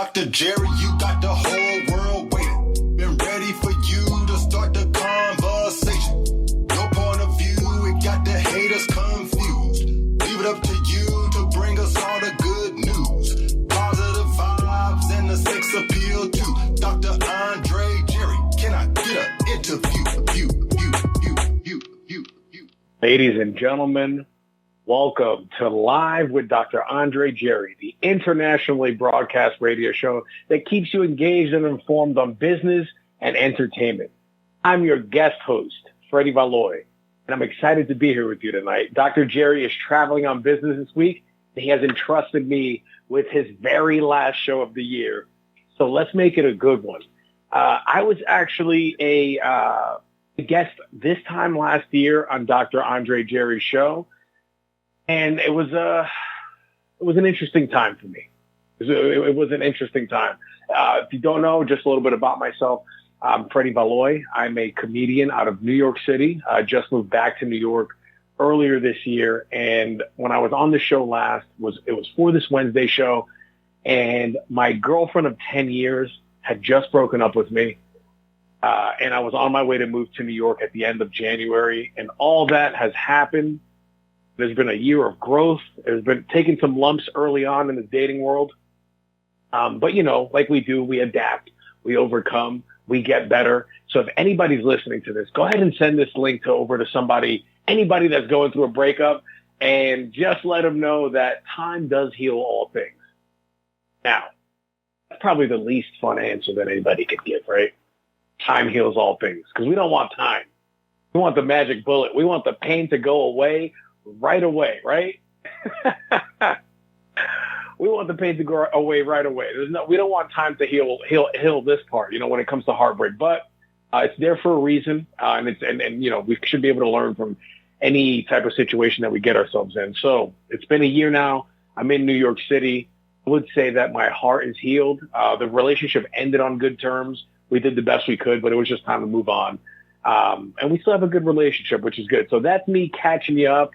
Dr. Jerry, you got the whole world waiting. Been ready for you to start the conversation. Your point of view, it got the haters confused. Leave it up to you to bring us all the good news. Positive vibes and the sex appeal too. Dr. Andre Jerry, can I get an interview? Ladies and gentlemen, welcome to Live with Dr. Andre Jerry, the internationally broadcast radio show that keeps you engaged and informed on business and entertainment. I'm your guest host, Freddy Valoy, and I'm excited to be here with you tonight. Dr. Jerry is traveling on business this week, and he has entrusted me with his very last show of the year. So let's make it a good one. I was actually a guest this time last year on Dr. Andre Jerry's show. And it was an interesting time for me. It was an interesting time. If you don't know, just a little bit about myself, I'm Freddy Valoy. I'm a comedian out of New York City. I just moved back to New York earlier this year. And when I was on the show last, it was for this Wednesday show. And my girlfriend of 10 years had just broken up with me. And I was on my way to move to New York at the end of January. And all that has happened. There's been a year of growth. There's been taking some lumps early on in the dating world. But, you know, like we do, we adapt, we overcome, we get better. So if anybody's listening to this, go ahead and send this link over to anybody that's going through a breakup, and just let them know that time does heal all things. Now, that's probably the least fun answer that anybody could give, right? Time heals all things, because we don't want time. We want the magic bullet. We want the pain to go away right away, right? We want the pain to go away right away. We don't want time to heal this part, you know, when it comes to heartbreak. But it's there for a reason, and you know, we should be able to learn from any type of situation that we get ourselves in. So it's been a year now. I'm in New York City. I would say that my heart is healed. The relationship ended on good terms. We did the best we could, but it was just time to move on. And we still have a good relationship, which is good. So that's me catching you up.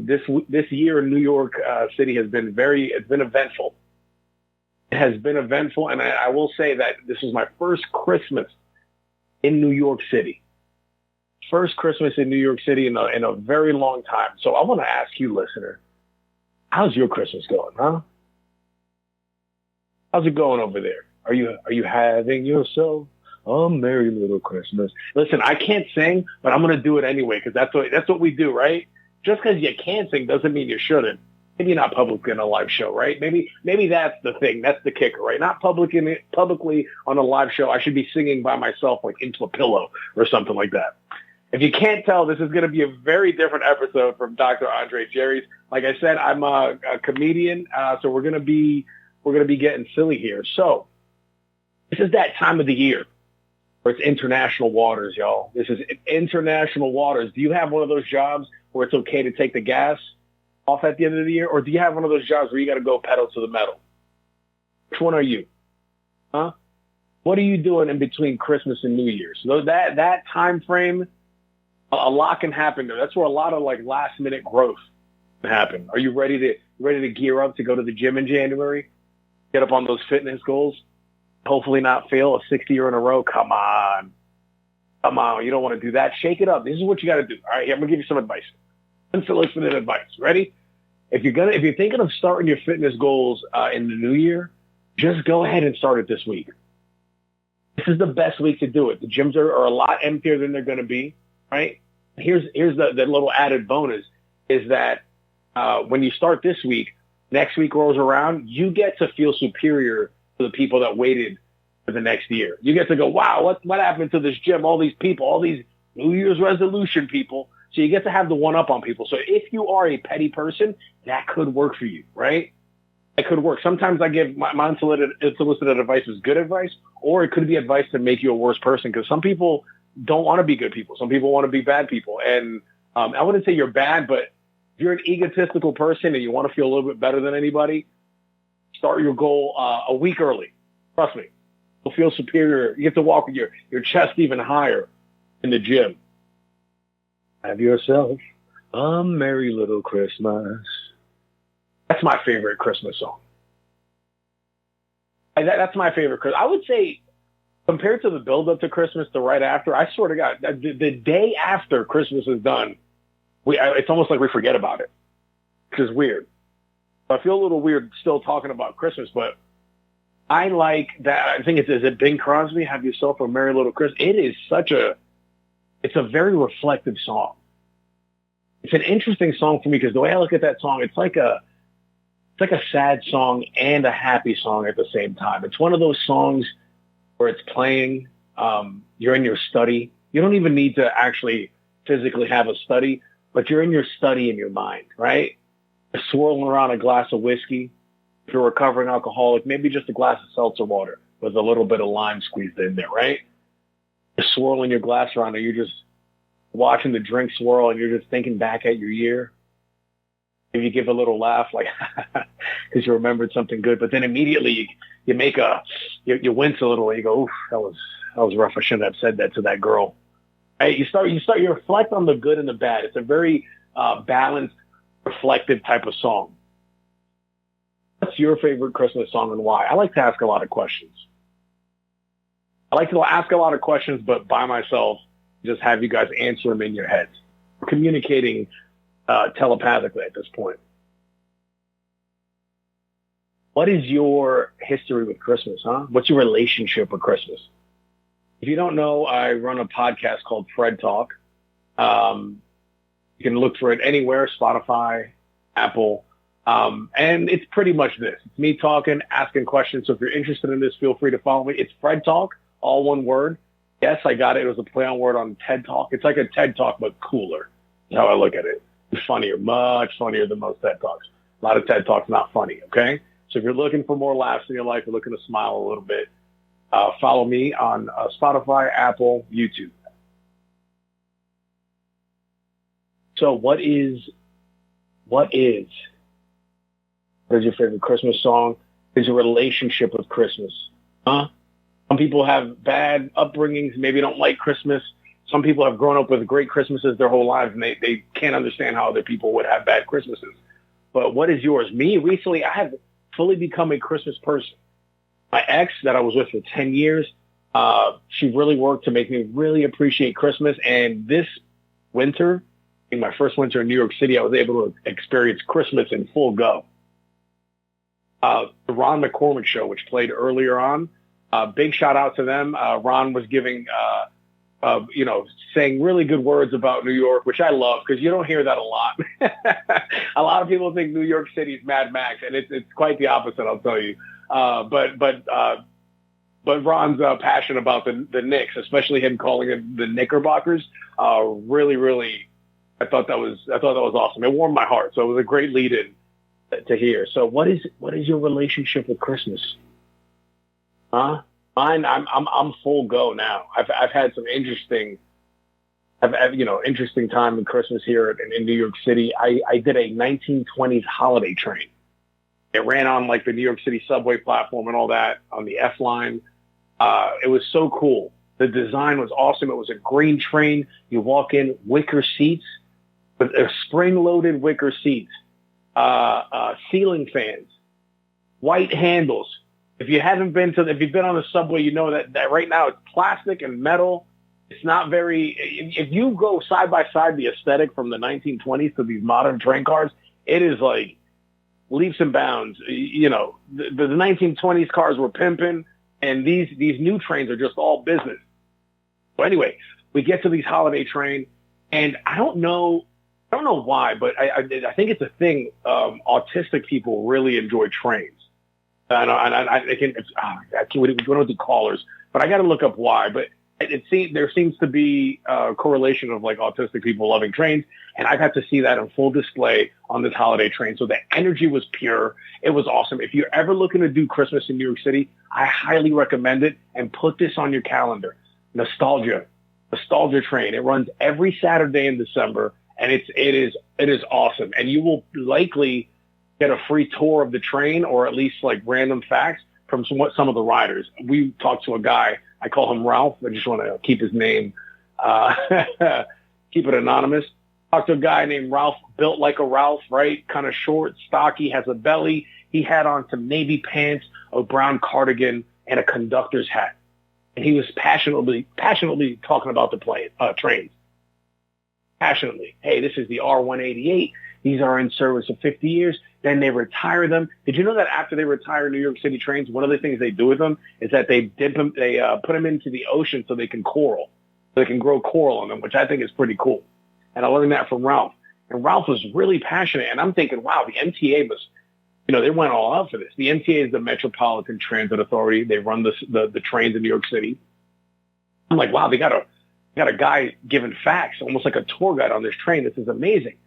This year in New York City has been eventful. It has been eventful, and I will say that this is my first Christmas in New York City. First Christmas in New York City in a very long time. So I want to ask you, listener, how's your Christmas going, huh? How's it going over there? Are you having yourself a merry little Christmas? Listen, I can't sing, but I'm going to do it anyway, because that's what we do, right? Just because you can't sing doesn't mean you shouldn't. Maybe not publicly in a live show, right? Maybe that's the thing. That's the kicker, right? Not publicly on a live show. I should be singing by myself, like into a pillow or something like that. If you can't tell, this is going to be a very different episode from Dr. Andre Jerry's. Like I said, I'm a comedian, so we're going to be getting silly here. So this is that time of the year where it's international waters, y'all. This is international waters. Do you have one of those jobs where it's okay to take the gas off at the end of the year? Or do you have one of those jobs where you got to go pedal to the metal? Which one are you? Huh? What are you doing in between Christmas and New Year's? So that time frame, a lot can happen there. That's where a lot of like last minute growth can happen. Are you ready to gear up to go to the gym in January? Get up on those fitness goals? Hopefully not fail a 60th year in a row. Come on. You don't want to do that. Shake it up. This is what you got to do. All right, I'm going to give you some advice. Unsolicited advice. Ready? If you're thinking of starting your fitness goals in the new year, just go ahead and start it this week. This is the best week to do it. The gyms are a lot emptier than they're going to be, right? Here's the little added bonus is that when you start this week, next week rolls around, you get to feel superior to the people that waited for the next year. You get to go, wow, what happened to this gym? All these people, all these New Year's resolution people. So you get to have the one up on people. So if you are a petty person, that could work for you, right? It could work. Sometimes I give my unsolicited advice is good advice, or it could be advice to make you a worse person, because some people don't want to be good people. Some people want to be bad people. And I wouldn't say you're bad, but if you're an egotistical person and you want to feel a little bit better than anybody, start your goal a week early. Trust me. You'll feel superior. You get to walk with your chest even higher in the gym. Have yourself a merry little Christmas. That's my favorite Christmas song. That's my favorite Christmas. I would say compared to the build up to Christmas, the right after, I swear to God, the day after Christmas is done, it's almost like we forget about it, which is weird. I feel a little weird still talking about Christmas, but I like that. I think is it Bing Crosby, Have Yourself a Merry Little Christmas? It is it's a very reflective song. It's an interesting song for me because the way I look at that song, it's like a sad song and a happy song at the same time. It's one of those songs where it's playing, you're in your study. You don't even need to actually physically have a study, but you're in your study in your mind, right? You're swirling around a glass of whiskey. If you're a recovering alcoholic, maybe just a glass of seltzer water with a little bit of lime squeezed in there, right? You're swirling your glass around and you're just watching the drink swirl and you're just thinking back at your year. Maybe you give a little laugh, like, because you remembered something good, but then immediately you make you wince a little and you go, oof, that was rough. I shouldn't have said that to that girl. Right? You reflect on the good and the bad. It's a very balanced, reflective type of song. What's your favorite Christmas song and why? I like to ask a lot of questions. I like to ask a lot of questions, but by myself, just have you guys answer them in your heads. We're communicating telepathically at this point. What is your history with Christmas, huh? What's your relationship with Christmas? If you don't know, I run a podcast called FredTalk. You can look for it anywhere, Spotify, Apple. And it's pretty much this. It's me talking, asking questions. So if you're interested in this, feel free to follow me. It's FredTalk, all one word. Yes, I got it. It was a play on word on TED Talk. It's like a TED Talk, but cooler. That's how I look at it. It's funnier, much funnier than most TED Talks. A lot of TED Talks not funny, okay? So if you're looking for more laughs in your life, you're looking to smile a little bit, follow me on Spotify, Apple, YouTube. So what is your favorite Christmas song? Is your relationship with Christmas? Huh? Some people have bad upbringings, maybe don't like Christmas. Some people have grown up with great Christmases their whole lives, and they can't understand how other people would have bad Christmases. But what is yours? Me, recently, I have fully become a Christmas person. My ex that I was with for 10 years, she really worked to make me really appreciate Christmas. And this winter, in my first winter in New York City, I was able to experience Christmas in full go. The Ron McCormick show, which played earlier on, big shout out to them. Ron was giving, saying really good words about New York, which I love because you don't hear that a lot. A lot of people think New York City is Mad Max, and it's quite the opposite, I'll tell you. But Ron's passion about the Knicks, especially him calling it the Knickerbockers, really, really, I thought that was awesome. It warmed my heart. So it was a great lead-in to hear. So what is your relationship with Christmas? Huh? Mine, I'm full go now. I've had some interesting time in Christmas here in New York City. I did a 1920s holiday train. It ran on like the New York City subway platform and all that on the F line. It was so cool. The design was awesome. It was a green train. You walk in, wicker seats, with spring-loaded wicker seats, ceiling fans, white handles. If you've been on the subway, you know that right now it's plastic and metal. It's not very. If you go side by side the aesthetic from the 1920s to these modern train cars, it is like leaps and bounds. The 1920s cars were pimping, and these new trains are just all business. So anyway, we get to these holiday train, and I don't know why, but I think it's a thing. Autistic people really enjoy trains. We don't do callers, but I got to look up why. But there seems to be a correlation of like autistic people loving trains, and I've had to see that on full display on this holiday train. So the energy was pure. It was awesome. If you're ever looking to do Christmas in New York City, I highly recommend it, and put this on your calendar. Nostalgia train. It runs every Saturday in December, and it is awesome. And you will likely get a free tour of the train, or at least like random facts from some of the riders. We talked to a guy, I call him Ralph. I just want to keep his name, keep it anonymous. Talked to a guy named Ralph, built like a Ralph, right? Kind of short, stocky, has a belly. he had on some navy pants, a brown cardigan, and a conductor's hat. And he was passionately talking about the trains. Passionately. Hey, this is the R188. These are in service of 50 years. Then they retire them. Did you know that after they retire New York City trains, one of the things they do with them is that they put them into the ocean so they can coral. So they can grow coral on them, which I think is pretty cool. And I learned that from Ralph. And Ralph was really passionate. And I'm thinking, wow, the MTA was, they went all out for this. The MTA is the Metropolitan Transit Authority. They run the trains in New York City. I'm like, wow, they got a guy giving facts, almost like a tour guide on this train. This is amazing.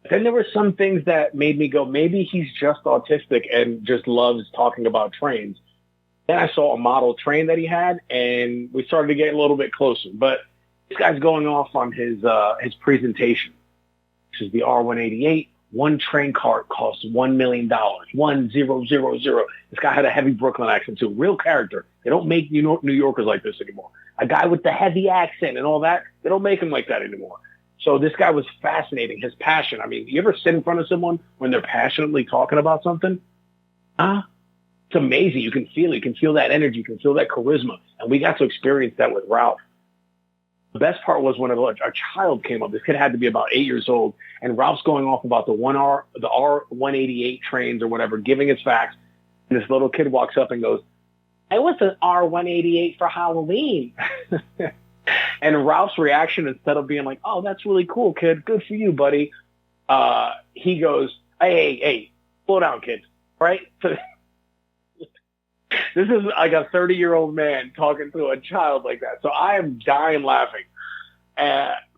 Then there were some things that made me go, maybe he's just autistic and just loves talking about trains. Then I saw a model train that he had, and we started to get a little bit closer. But this guy's going off on his presentation, which is the R188. One train cart costs $1 million. 1000. This guy had a heavy Brooklyn accent too. Real character. They don't make New Yorkers like this anymore. A guy with the heavy accent and all that, they don't make him like that anymore. So this guy was fascinating. His passion. I mean, you ever sit in front of someone when they're passionately talking about something? It's amazing. You can feel it. You can feel that energy. You can feel that charisma. And we got to experience that with Ralph. The best part was when a child came up. This kid had to be about 8 years old. And Ralph's going off about the R188 trains or whatever, giving his facts. And this little kid walks up and goes, "I was an R188 for Halloween." And Ralph's reaction, instead of being like, "Oh, that's really cool, kid. Good for you, buddy." He goes, Hey, slow down, kids. Right? So, this is like a 30-year-old man talking to a child like that. So I am dying laughing.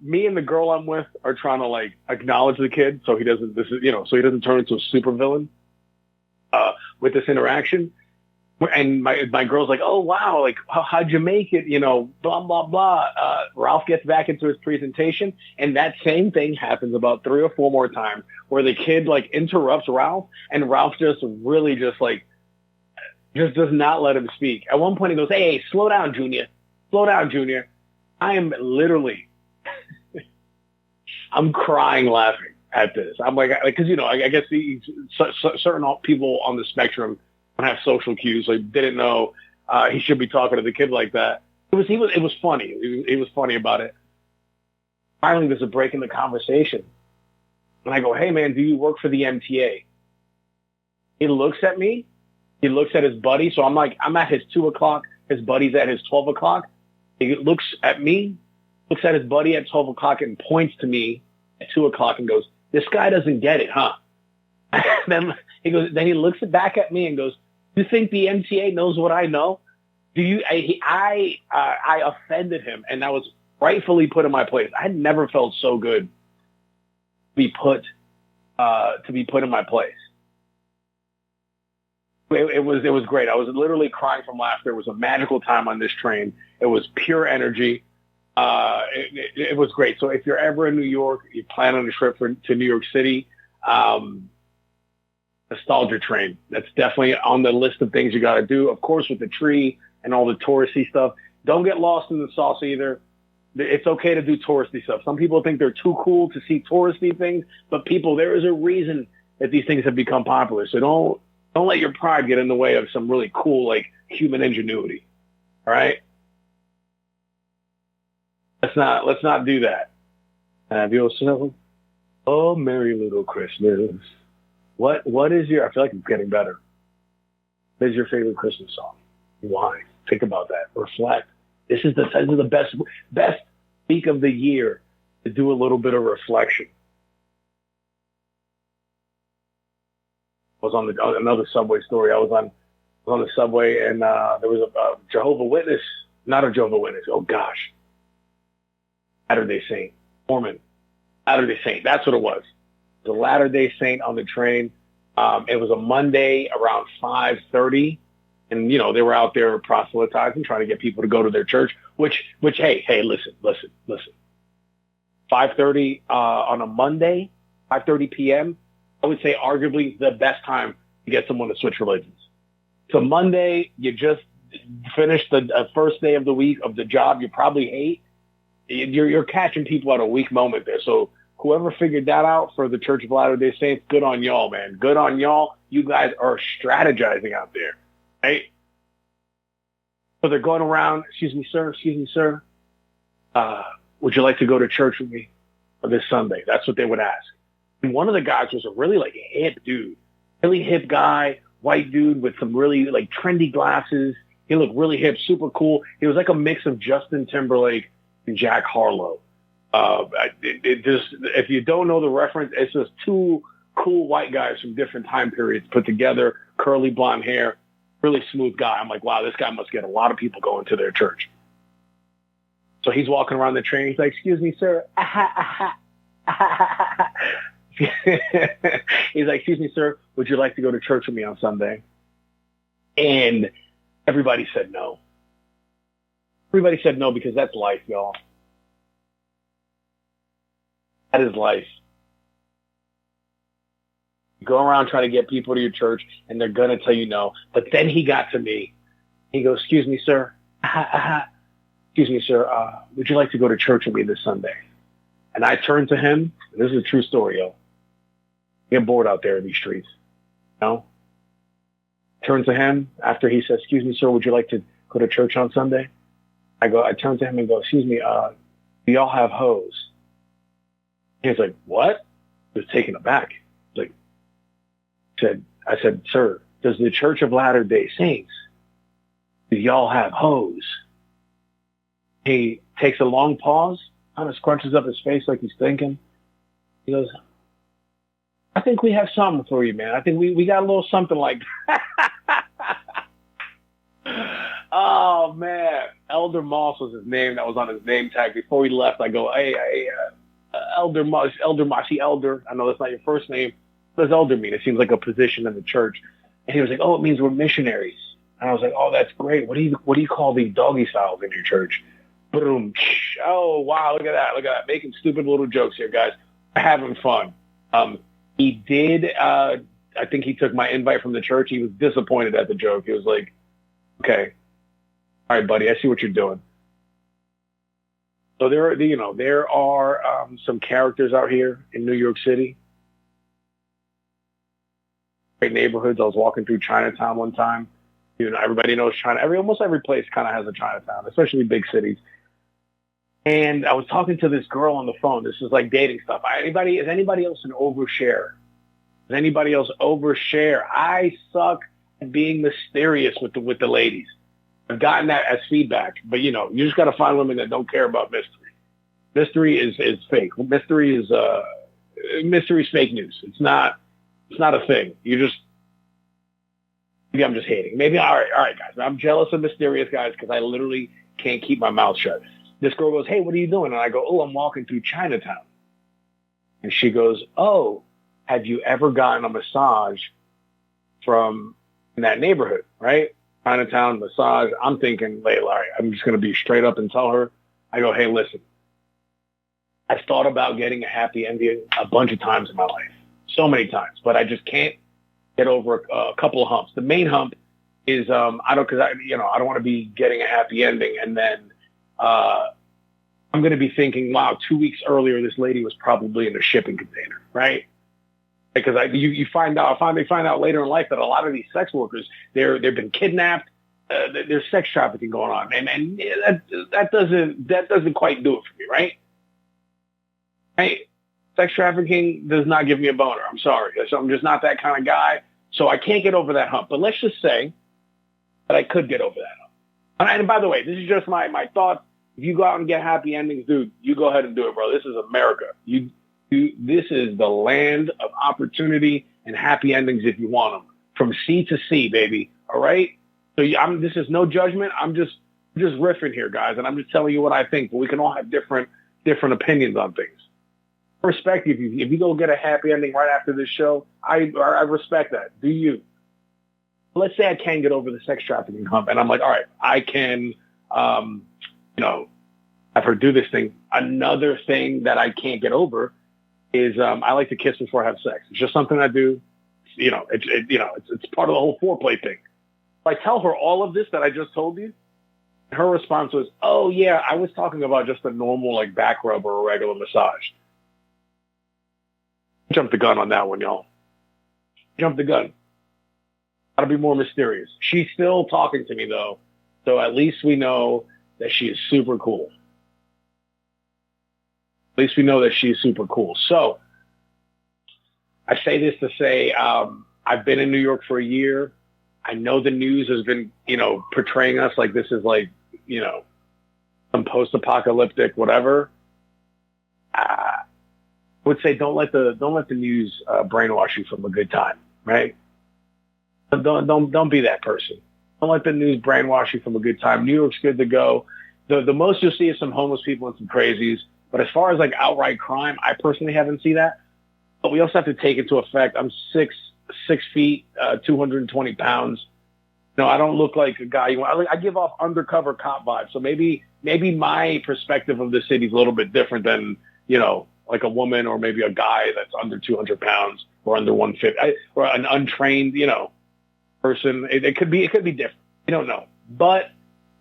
Me and the girl I'm with are trying to like acknowledge the kid so he doesn't turn into a supervillain with this interaction. And my girl's like, "Oh, wow, like, how'd you make it? Blah, blah, blah." Ralph gets back into his presentation, and that same thing happens about 3 or 4 more times where the kid, like, interrupts Ralph, and Ralph just really just does not let him speak. At one point, he goes, Hey, slow down, Junior. Slow down, Junior." I am literally, I'm crying laughing at this. I'm like, because, I guess certain people on the spectrum don't have social cues, so he didn't know he should be talking to the kid like that. It was funny. He was funny about it. Finally, there's a break in the conversation. And I go, "Hey, man, do you work for the MTA?" He looks at me. He looks at his buddy. So I'm at his 2 o'clock. His buddy's at his 12 o'clock. He looks at me, looks at his buddy at 12 o'clock and points to me at 2 o'clock and goes, "This guy doesn't get it, huh?" Then he looks back at me and goes, "You think the MTA knows what I know? Do you?" I offended him, and I was rightfully put in my place. I had never felt so good to be put in my place. It was great. I was literally crying from laughter. It was a magical time on this train. It was pure energy. It was great. So if you're ever in New York, you plan on a trip to New York City, nostalgia train. That's definitely on the list of things you got to do. Of course, with the tree and all the touristy stuff. Don't get lost in the sauce either. It's okay to do touristy stuff. Some people think they're too cool to see touristy things, but there is a reason that these things have become popular. So don't let your pride get in the way of some really cool, like, human ingenuity. All right? Let's not do that. Have yourself a merry little Christmas. What is your? I feel like it's getting better. What is your favorite Christmas song? Why? Think about that. Reflect. This is the best week of the year to do a little bit of reflection. I was on another subway story. I was on the subway, and there was a Jehovah Witness, not a Jehovah Witness. Oh gosh, Latter-day Saint, Mormon, Latter-day Saint. That's what it was. The Latter-day Saint on the train. It was a Monday around 5:30, and they were out there proselytizing, trying to get people to go to their church. Which, hey, listen. 5:30 on a Monday, 5:30 p.m. I would say arguably the best time to get someone to switch religions. So Monday, you just finished the first day of the week of the job you probably hate. You're catching people at a weak moment there. So whoever figured that out for the Church of Latter-day Saints, good on y'all, man. Good on y'all. You guys are strategizing out there, right? So they're going around, excuse me, sir. Would you like to go to church with me this Sunday? That's what they would ask. And one of the guys was a really like hip dude, really hip guy, white dude with some really like trendy glasses. He looked really hip, super cool. He was like a mix of Justin Timberlake and Jack Harlow. If you don't know the reference, it's just two cool white guys from different time periods put together, curly blonde hair, really smooth guy. I'm like, wow, this guy must get a lot of people going to their church. So he's walking around the train. He's like, excuse me, sir. He's like, excuse me, sir, would you like to go to church with me on Sunday? And everybody said no. Everybody said no because that's life, y'all. That is life. You go around trying to get people to your church, and they're going to tell you no. But then he got to me. He goes, excuse me, sir. Excuse me, sir. Would you like to go to church with me this Sunday? And I turned to him. And this is a true story, yo. Get bored out there in these streets. You know? Turn to him after he says, excuse me, sir, would you like to go to church on Sunday? I turn to him and go, excuse me, do y'all have hoes? He's like, what? He was taken aback. Like, I said, sir, does the Church of Latter-day Saints, do y'all have hoes? He takes a long pause, kind of scrunches up his face like he's thinking. He goes, I think we have something for you, man. I think we got a little something like Oh, man. Elder Moss was his name. That was on his name tag. Before he left, I go, hey, Elder Moss, Elder. I know that's not your first name. What does Elder mean? It seems like a position in the church. And he was like, oh, it means we're missionaries. And I was like, oh, that's great. What do you call the doggy styles in your church? Boom. Oh, wow. Look at that. Making stupid little jokes here, guys. Having fun. He did, I think he took my invite from the church. He was disappointed at the joke. He was like, okay. All right, buddy, I see what you're doing. So there are some characters out here in New York City. Great neighborhoods. I was walking through Chinatown one time. You know, everybody knows China. Almost every place kind of has a Chinatown, especially big cities. And I was talking to this girl on the phone. This is like dating stuff. Is anybody else an overshare? Does anybody else overshare? I suck at being mysterious with the ladies. I've gotten that as feedback, but you just got to find women that don't care about mystery. Mystery is fake. Mystery is fake news. It's not a thing. Maybe I'm just hating. Maybe all right, guys. I'm jealous of mysterious guys because I literally can't keep my mouth shut. This girl goes, hey, what are you doing? And I go, oh, I'm walking through Chinatown. And she goes, oh, have you ever gotten a massage from in that neighborhood, right? Chinatown, massage. I'm thinking, all right, I'm just going to be straight up and tell her. I go, hey, listen, I've thought about getting a happy ending a bunch of times in my life, so many times, but I just can't get over a couple of humps. The main hump is I don't want to be getting a happy ending, and then I'm going to be thinking, wow, 2 weeks earlier, this lady was probably in a shipping container, right? Because they find out later in life that a lot of these sex workers, they've been kidnapped. There's sex trafficking going on, and that doesn't quite do it for me, right? Right? Sex trafficking does not give me a boner. I'm sorry, so I'm just not that kind of guy. So I can't get over that hump. But let's just say that I could get over that hump. And by the way, this is just my thoughts. If you go out and get happy endings, dude, you go ahead and do it, bro. This is America. This is the land of opportunity and happy endings if you want them. From sea to sea, baby. All right? So this is no judgment. I'm just riffing here, guys, and I'm just telling you what I think. But we can all have different opinions on things. I respect you. If you go get a happy ending right after this show, I respect that. Do you? Let's say I can get over the sex trafficking hump, and I'm like, all right, I can, have her do this thing. Another thing that I can't get over is I like to kiss before I have sex. It's just something I do. It's part of the whole foreplay thing. I tell her all of this that I just told you. Her response was, oh, yeah, I was talking about just a normal like back rub or a regular massage. Jump the gun on that one, y'all. Jump the gun. Gotta be more mysterious. She's still talking to me, though, so at least we know that she is super cool. At least we know that she's super cool. So I say this to say I've been in New York for a year. I know the news has been, portraying us like this is like, some post-apocalyptic whatever. I would say don't let the news brainwash you from a good time, right? Don't be that person. Don't let the news brainwash you from a good time. New York's good to go. The most you'll see is some homeless people and some crazies. But as far as like outright crime, I personally haven't seen that. But we also have to take into effect, I'm 6 feet, 220 pounds. No, I don't look like a guy. I give off undercover cop vibes. So maybe my perspective of the city is a little bit different than, like a woman or maybe a guy that's under 200 pounds or under 150 or an untrained, person. It could be different. You don't know. But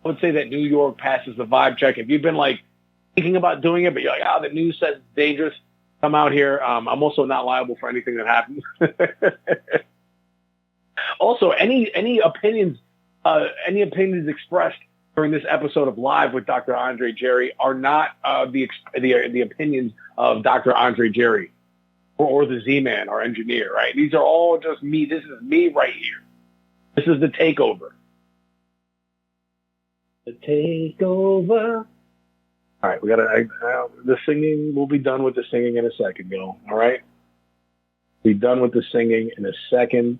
I would say that New York passes the vibe check. If you've been like thinking about doing it, but you're like, the news says it's dangerous, come out here. I'm also not liable for anything that happens. Also, any opinions expressed during this episode of Live with Dr. Andre Jerry are not the opinions of Dr. Andre Jerry or the Z-Man, our engineer, right? These are all just me. This is me right here. This is the takeover. The takeover. All right, we gotta. The singing. We'll be done with the singing in a second, y'all. All right, be done with the singing in a second.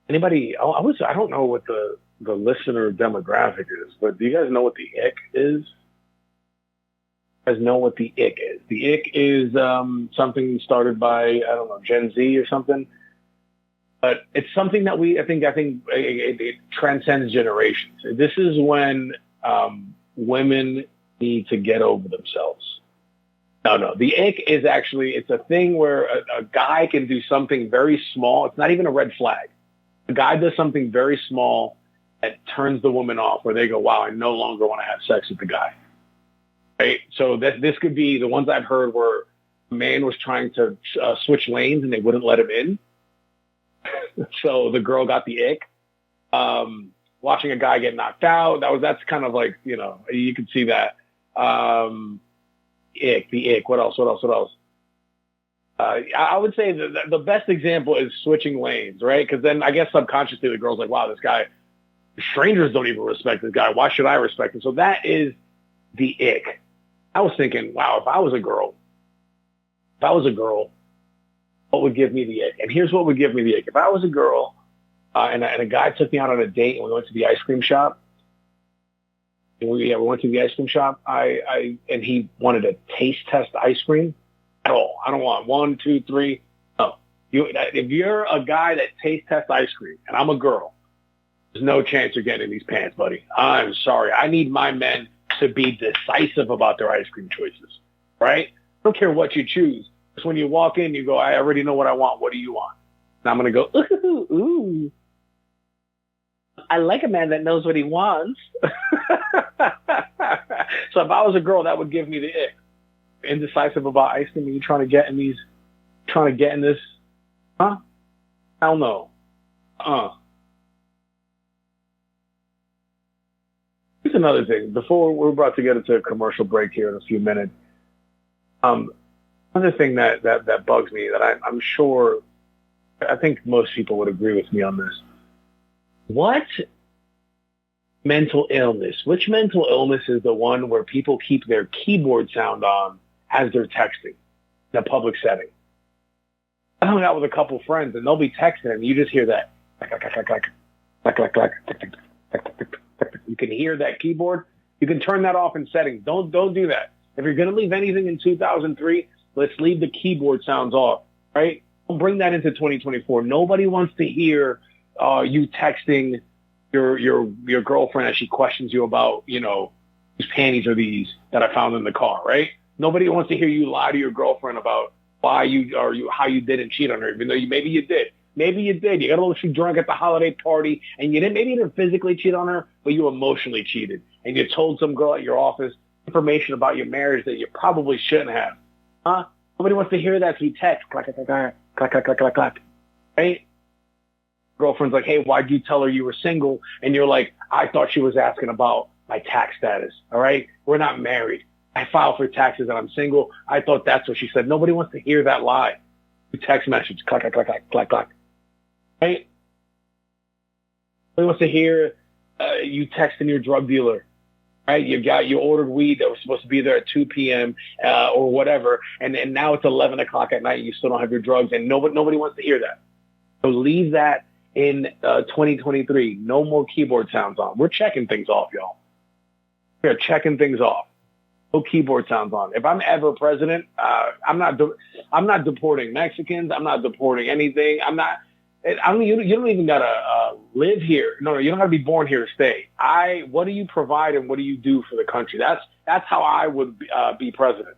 Anybody? I don't know what the listener demographic is, but do you guys know what the ick is? You guys know what the ick is? The ick is something started by Gen Z or something. But it's something that I think it transcends generations. This is when women need to get over themselves. No. The ick is actually, it's a thing where a guy can do something very small. It's not even a red flag. A guy does something very small that turns the woman off, where they go, wow, I no longer want to have sex with the guy. Right? So this could be the ones I've heard where a man was trying to switch lanes and they wouldn't let him in. So the girl got the ick. Watching a guy get knocked out, that's kind of like, you can see that. The ick. What else? I would say the best example is switching lanes, right? Because then I guess subconsciously the girl's like, wow, this guy, strangers don't even respect this guy. Why should I respect him? So that is the ick. I was thinking, wow, if I was a girl, what would give me the ick? And here's what would give me the ick. If I was a girl and a guy took me out on a date and we went to the ice cream shop, and we went to the ice cream shop, and he wanted to taste test ice cream at all. I don't want 1, 2, 3. No. If you're a guy that taste tests ice cream and I'm a girl, there's no chance you're getting in these pants, buddy. I'm sorry. I need my men to be decisive about their ice cream choices, right? I don't care what you choose. Because when you walk in, you go, I already know what I want. What do you want? And I'm going to go, ooh. I like a man that knows what he wants. So if I was a girl, that would give me the ick. Indecisive about ice cream, and you're trying to get in this, huh? Hell no. Here's another thing. Before we're about to get into a commercial break here in a few minutes. Another thing that bugs me that I'm sure, I think most people would agree with me on this. What mental illness? Which mental illness is the one where people keep their keyboard sound on as they're texting in a public setting? I hung out with a couple friends and they'll be texting and you just hear that. You can hear that keyboard. You can turn that off in settings. Don't do that. If you're going to leave anything in 2003, let's leave the keyboard sounds off, right? Don't bring that into 2024. Nobody wants to hear you texting your girlfriend as she questions you about, whose panties are these that I found in the car, right? Nobody wants to hear you lie to your girlfriend about how you didn't cheat on her, even though maybe you did. Maybe you did. You got a little too drunk at the holiday party, and maybe you didn't physically cheat on her, but you emotionally cheated. And you told some girl at your office information about your marriage that you probably shouldn't have. Huh? Nobody wants to hear that through text. Clack, clack, clack, clack, clack, clack, clack, clack. Right? Girlfriend's like, hey, why'd you tell her you were single? And you're like, I thought she was asking about my tax status. All right? We're not married. I filed for taxes and I'm single. I thought that's what she said. Nobody wants to hear that lie. Text message. Clack, clack, clack, clack, clack, clack. Right? Nobody wants to hear you texting your drug dealer. Right? You ordered weed that was supposed to be there at 2 p.m. Or whatever. And now it's 11 o'clock at night and you still don't have your drugs. And nobody wants to hear that. So leave that in 2023. No more keyboard sounds on. We're checking things off, y'all. We're checking things off. No keyboard sounds on. If I'm ever president, I'm not deporting Mexicans. I'm not deporting anything. You don't even gotta live here. No, you don't gotta be born here to stay. What do you provide and what do you do for the country? That's how I would be president.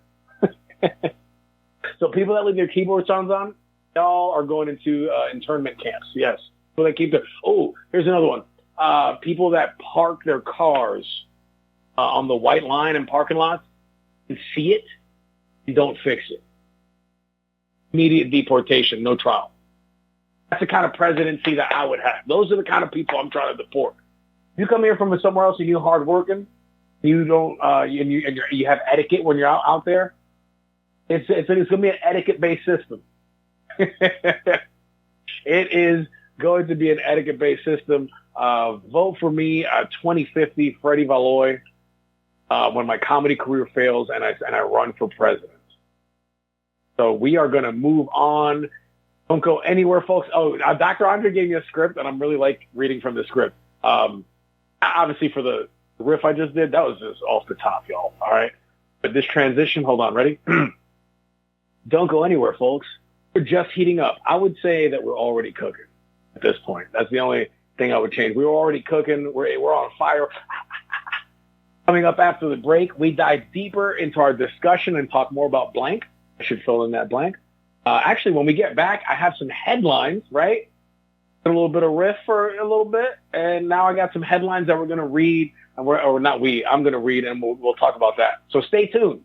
So people that leave their keyboard sounds on, y'all are going into internment camps. Yes. So they keep here's another one. People that park their cars on the white line in parking lots and see it and don't fix it. Immediate deportation, no trial. That's the kind of presidency that I would have. Those are the kind of people I'm trying to deport. You come here from somewhere else and you're hardworking, you don't, you have etiquette when you're out there. It's going to be an etiquette-based system. It is going to be an etiquette-based system. Vote for me, 2050, Freddy Valoy, when my comedy career fails and I run for president. So we are going to move on. Don't go anywhere, folks. Dr. Andre gave me a script, and I'm really like reading from the script. Obviously, for the riff I just did, that was just off the top, y'all. All right? But this transition, hold on, ready? Don't go anywhere, folks. We're just heating up. I would say that we're already cooking at this point. That's the only thing I would change. We were already cooking. We're on fire. Coming up after the break, we dive deeper into our discussion and talk more about blank. I should fill in that blank. Actually, when we get back, I have some headlines, right? A little bit of riff for a little bit. And now I got some headlines that we're going to read. I'm going to read, and we'll talk about that. So stay tuned,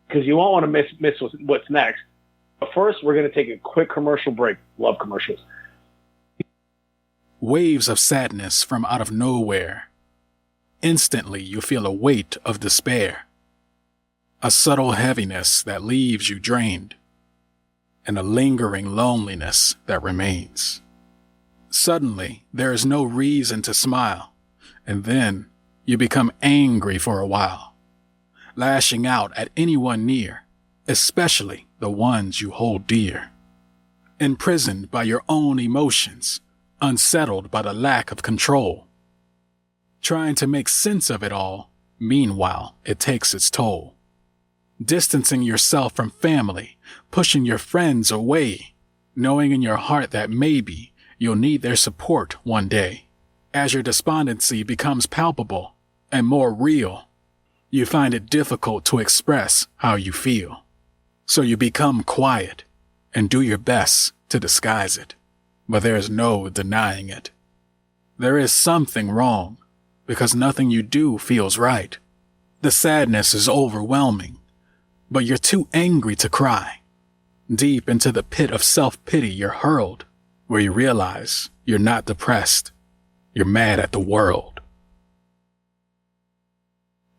because you won't want to miss what's next. But first, we're going to take a quick commercial break. Love commercials. Waves of sadness from out of nowhere. Instantly, you feel a weight of despair. A subtle heaviness that leaves you drained. And a lingering loneliness that remains. Suddenly, there is no reason to smile, and then you become angry for a while, lashing out at anyone near, especially the ones you hold dear. Imprisoned by your own emotions, unsettled by the lack of control. Trying to make sense of it all, meanwhile, it takes its toll. Distancing yourself from family, pushing your friends away, knowing in your heart that maybe you'll need their support one day. As your despondency becomes palpable and more real, you find it difficult to express how you feel. So you become quiet and do your best to disguise it, but there is no denying it. There is something wrong because nothing you do feels right. The sadness is overwhelming, but you're too angry to cry. Deep into the pit of self-pity you're hurled, where you realize you're not depressed. You're mad at the world.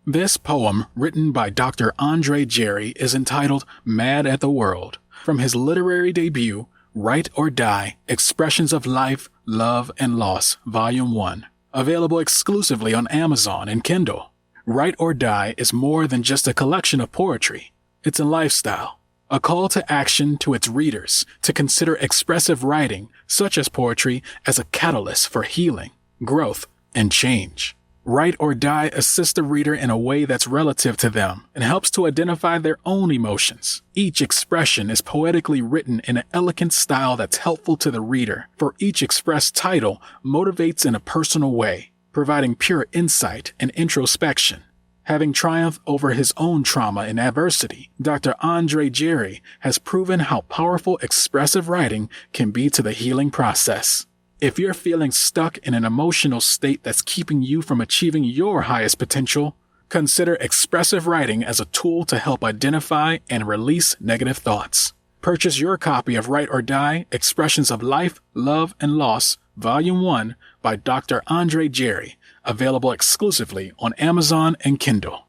This poem, written by Dr. Andre Jerry, is entitled Mad at the World, from his literary debut, Write or Die, Expressions of Life, Love, and Loss, Volume 1, available exclusively on Amazon and Kindle. Write or Die is more than just a collection of poetry. It's a lifestyle, a call to action to its readers to consider expressive writing, such as poetry, as a catalyst for healing, growth, and change. Write or Die assists the reader in a way that's relative to them and helps to identify their own emotions. Each expression is poetically written in an elegant style that's helpful to the reader, for each expressed title motivates in a personal way, providing pure insight and introspection. Having triumphed over his own trauma and adversity, Dr. Andre Jerry has proven how powerful expressive writing can be to the healing process. If you're feeling stuck in an emotional state that's keeping you from achieving your highest potential, Consider expressive writing as a tool to help identify and release negative thoughts. Purchase your copy of Write or Die, Expressions of Life, Love, and Loss, Volume 1 by Dr. Andre Jerry, available exclusively on Amazon and Kindle.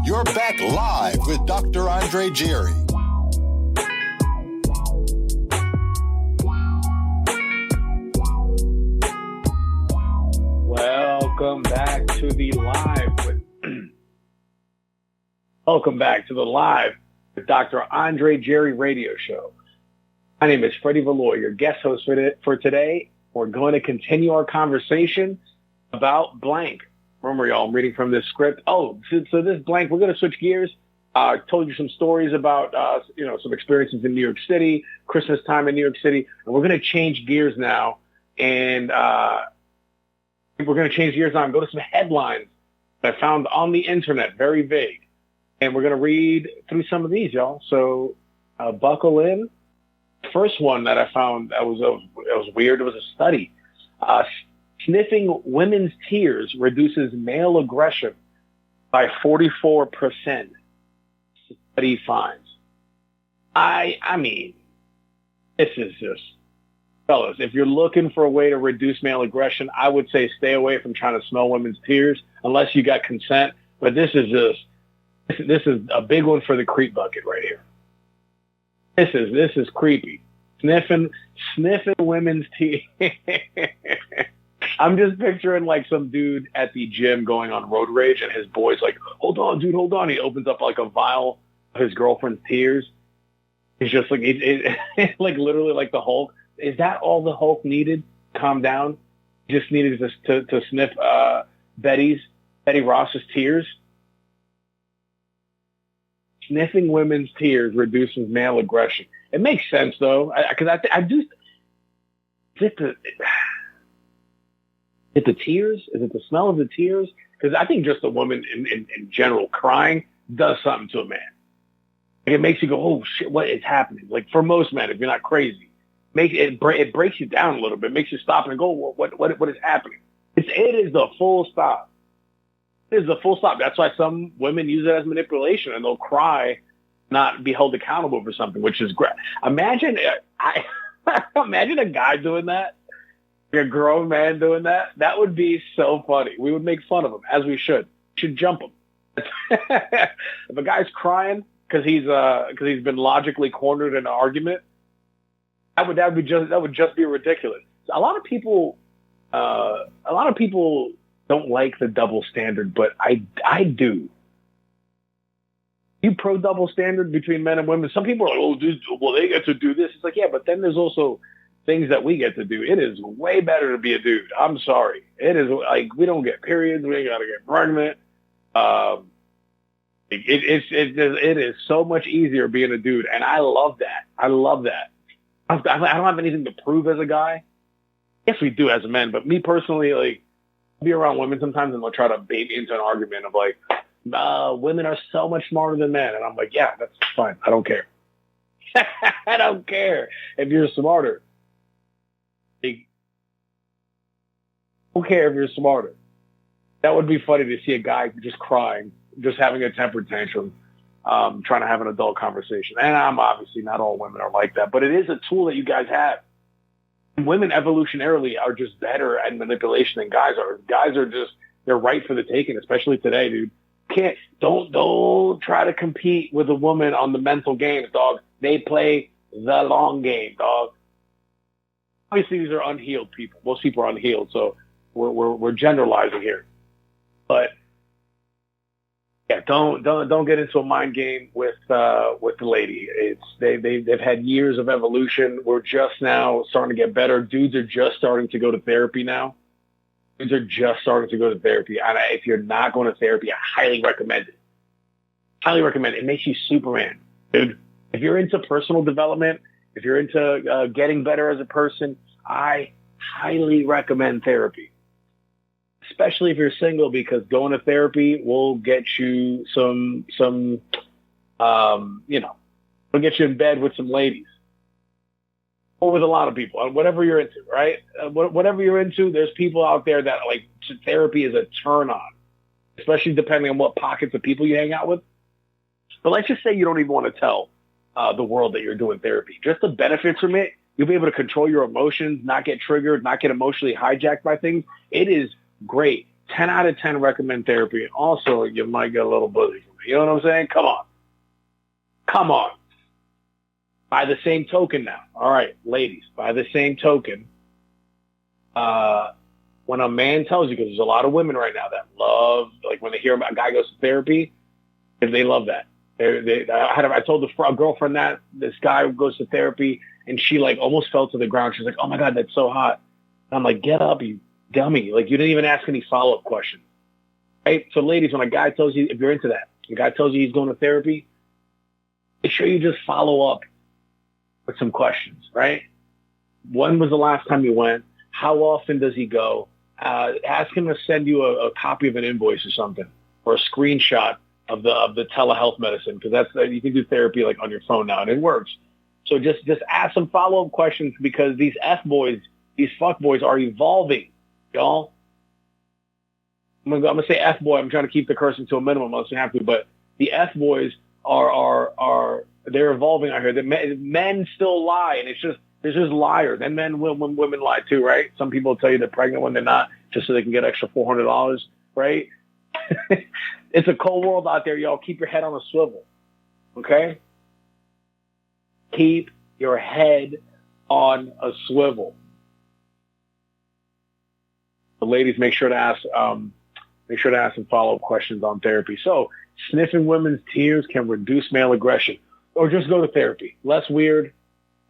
You're back live with Dr. Andre Jerry. Welcome back to the live with Dr. Andre Jerry radio show. My name is Freddy Valoy, your guest host for today. We're going to continue our conversation about blank. Remember, y'all, I'm reading from this script. So this blank, we're going to switch gears. I told you some stories about, some experiences in New York City, Christmas time in New York City, and we're going to change gears now. And we're going to change gears now and go to some headlines that I found on the internet, very vague. And we're going to read through some of these, y'all. So buckle in. First one that I found that was weird. It was a study. Sniffing women's tears reduces male aggression by 44%. Study finds. I mean, this is just, fellas, if you're looking for a way to reduce male aggression, I would say stay away from trying to smell women's tears unless you got consent. But this is a big one for the creep bucket right here. This is creepy. Sniffing women's tears. I'm just picturing like some dude at the gym going on road rage and his boy's like, hold on, dude, hold on. He opens up like a vial of his girlfriend's tears. He's just like, it's like literally like the Hulk. Is that all the Hulk needed? Calm down. He just needed to sniff Betty Ross's tears. Sniffing women's tears reduces male aggression. It makes sense though, because I do. Is it the tears? Is it the smell of the tears? Because I think just a woman in general crying does something to a man. Like it makes you go, oh shit, what is happening? Like for most men, if you're not crazy, it breaks you down a little bit. It makes you stop and go, what is happening? It is the full stop. It is the full stop. That's why some women use it as manipulation, and they'll cry, not be held accountable for something, which is great. Imagine a guy doing that. A grown man doing that, that would be so funny. We would make fun of him, as we should. We should jump him. If a guy's crying because he's been logically cornered in an argument, that would just be ridiculous. A lot of people don't like the double standard, but I do. You pro double standard between men and women? Some people are like, oh, dude, well, they get to do this. It's like, yeah, but then there's also things that we get to do. It is way better to be a dude. I'm sorry. It is like we don't get periods. We ain't got to get pregnant. It is so much easier being a dude, and I love that. I don't have anything to prove as a guy. Yes, we do as men, but me personally, like, I'll be around women sometimes, and they'll try to bait me into an argument of like, women are so much smarter than men, and I'm like, yeah, that's fine. I don't care. I don't care if you're smarter. I don't care if you're smarter. That would be funny to see a guy just crying, just having a temper tantrum, trying to have an adult conversation. And I'm obviously not all women are like that, but it is a tool that you guys have. And women evolutionarily are just better at manipulation than guys are. Guys are just, they're right for the taking, especially today, dude. Don't try to compete with a woman on the mental games, dog. They play the long game, dog. Obviously, these are unhealed people. Most people are unhealed, so we're generalizing here. But yeah, don't get into a mind game with the lady. They've had years of evolution. We're just now starting to get better. Dudes are just starting to go to therapy now. Dudes are just starting to go to therapy. And if you're not going to therapy, I highly recommend it. Highly recommend it. It makes you Superman, dude. If you're into personal development, if you're into getting better as a person, I highly recommend therapy, especially if you're single, because going to therapy will get you it'll get you in bed with some ladies or with a lot of people, whatever you're into, right? Whatever you're into, there's people out there that like therapy is a turn on. especially depending on what pockets of people you hang out with. But let's just say you don't even want to tell the world that you're doing therapy. Just the benefits from it, you'll be able to control your emotions, not get triggered, not get emotionally hijacked by things. It is great. 10 out of 10 recommend therapy. And also, you might get a little buzzy from it. You know what I'm saying? Come on. Come on. By the same token now. All right, ladies, by the same token, when a man tells you, because there's a lot of women right now that love, like when they hear about a guy goes to therapy, they love that. I told a girlfriend that this guy goes to therapy, and she like almost fell to the ground. She's like, "Oh my God, that's so hot." And I'm like, "Get up, you dummy. Like, you didn't even ask any follow-up questions." Right? So ladies, when a guy tells you, if you're into that, a guy tells you he's going to therapy, make sure you just follow up with some questions, right? When was the last time you went? How often does he go? Ask him to send you a copy of an invoice or something, or a screenshot of the telehealth medicine, because that's you can do therapy like on your phone now, and it works. So just ask some follow-up questions, because these F-boys, these fuck-boys are evolving, y'all. I'm gonna say F-boy. I'm trying to keep the cursing to a minimum unless you have to, but the F-boys are they're evolving out here. The men still lie, and there's just liars. And men when women lie too, right? Some people tell you they're pregnant when they're not, just so they can get extra $400, right? It's a cold world out there, y'all. Keep your head on a swivel, okay? Keep your head on a swivel. The ladies, make sure to ask some follow-up questions on therapy. So, sniffing women's tears can reduce male aggression, or just go to therapy. Less weird.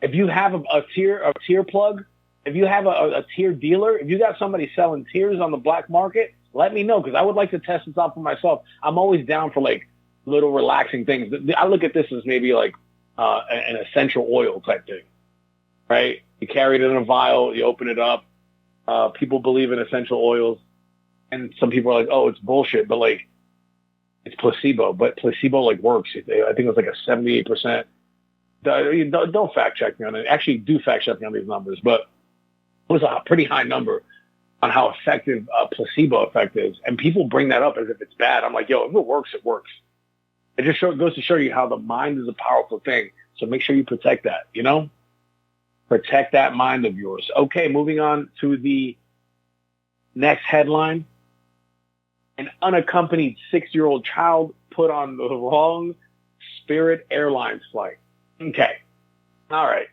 If you have a tear plug, if you have a tear dealer, if you got somebody selling tears on the black market, let me know, because I would like to test this out for myself. I'm always down for like little relaxing things. I look at this as maybe like an essential oil type thing, right? You carry it in a vial, you open it up. People believe in essential oils, and some people are like, "Oh, it's bullshit," but like it's placebo. But placebo like works. I think it was like a 78%. Don't fact check me on it. Actually, do fact check me on these numbers, but it was a pretty high number on how effective placebo effect is. And people bring that up as if it's bad. I'm like, yo, if it works, it works. It just goes to show you how the mind is a powerful thing. So make sure you protect that, you know? Protect that mind of yours. Okay, moving on to the next headline. An unaccompanied 6-year-old child put on the wrong Spirit Airlines flight. Okay. All right.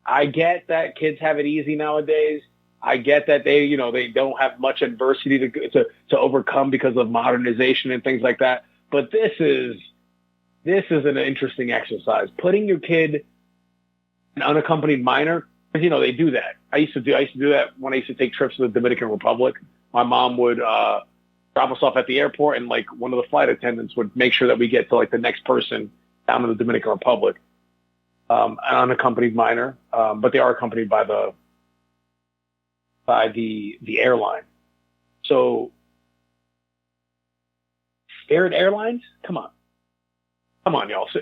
I get that kids have it easy nowadays. I get that they don't have much adversity to overcome because of modernization and things like that. But this is an interesting exercise. Putting your kid, an unaccompanied minor, because they do that. I used to do that when I used to take trips to the Dominican Republic. My mom would drop us off at the airport, and like one of the flight attendants would make sure that we get to like the next person down in the Dominican Republic. An unaccompanied minor, but they are accompanied by the airline. So Spirit Airlines, come on, y'all. So,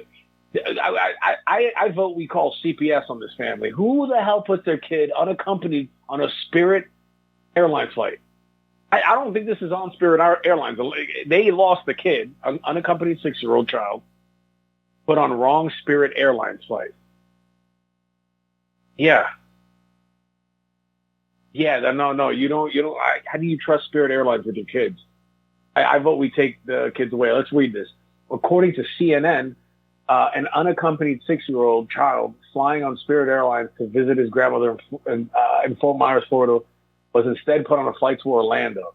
I vote we call CPS on this family. Who the hell puts their kid unaccompanied on a Spirit Airlines flight? I don't think this is on Spirit Airlines. They lost the kid, an unaccompanied 6-year-old child, put on wrong Spirit Airlines flight. Yeah. No, you don't. How do you trust Spirit Airlines with your kids? I vote we take the kids away. Let's read this. According to CNN, an unaccompanied 6-year-old child flying on Spirit Airlines to visit his grandmother in Fort Myers, Florida, was instead put on a flight to Orlando.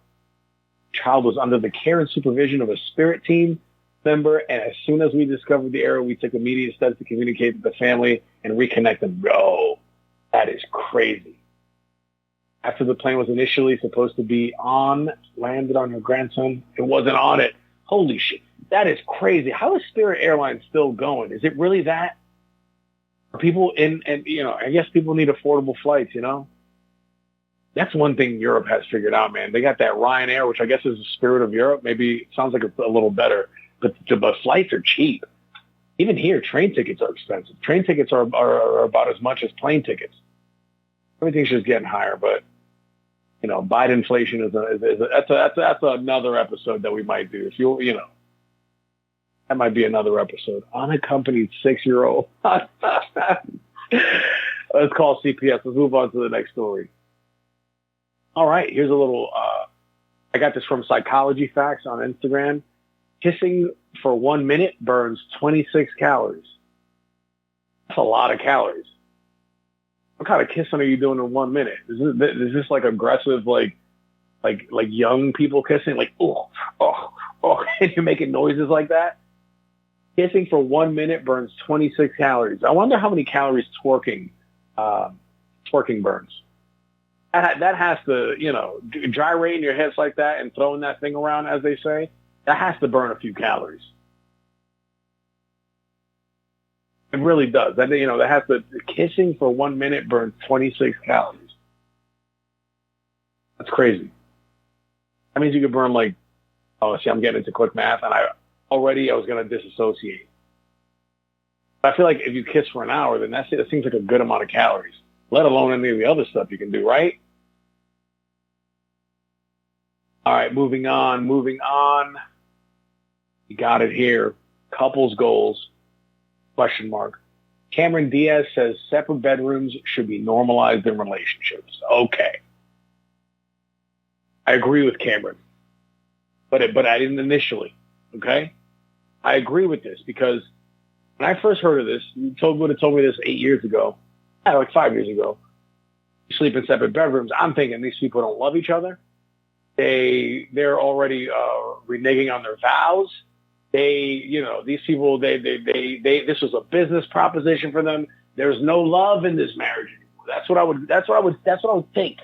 The child was under the care and supervision of a Spirit team member, and as soon as we discovered the error, we took immediate steps to communicate with the family and reconnect them. Bro, that is crazy. After the plane was initially supposed to be landed on her grandson, it wasn't on it. Holy shit. That is crazy. How is Spirit Airlines still going? Is it really that? Are people I guess people need affordable flights, That's one thing Europe has figured out, man. They got that Ryanair, which I guess is the Spirit of Europe. Maybe it sounds like it's a little better, but flights are cheap. Even here, train tickets are expensive. Train tickets are about as much as plane tickets. Everything's just getting higher, but Biden inflation that's another episode that we might do. If that might be another episode. Unaccompanied 6-year-old. Let's call CPS. Let's move on to the next story. All right, here's a little. I got this from Psychology Facts on Instagram. Kissing for 1 minute burns 26 calories. That's a lot of calories. What kind of kissing are you doing in 1 minute? Is this like aggressive, like young people kissing, like oh, and you're making noises like that? Kissing for 1 minute burns 26 calories. I wonder how many calories twerking burns. That has to, gyrating your hips like that and throwing that thing around, as they say, that has to burn a few calories. It really does. That has to. Kissing for 1 minute burns 26 calories. That's crazy. That means you could burn I'm getting into quick math, and I was going to disassociate. But I feel like if you kiss for an hour, then that seems like a good amount of calories, let alone any of the other stuff you can do, right? All right, moving on. You got it here. Couples goals, ? Cameron Diaz says separate bedrooms should be normalized in relationships. Okay. I agree with Cameron. But I didn't initially. Okay? I agree with this because when I first heard of this, you would have told me this 8 years ago, like 5 years ago, you sleep in separate bedrooms. I'm thinking these people don't love each other. They're already reneging on their vows. These people, this was a business proposition for them. There's no love in this marriage anymore. That's what I would think.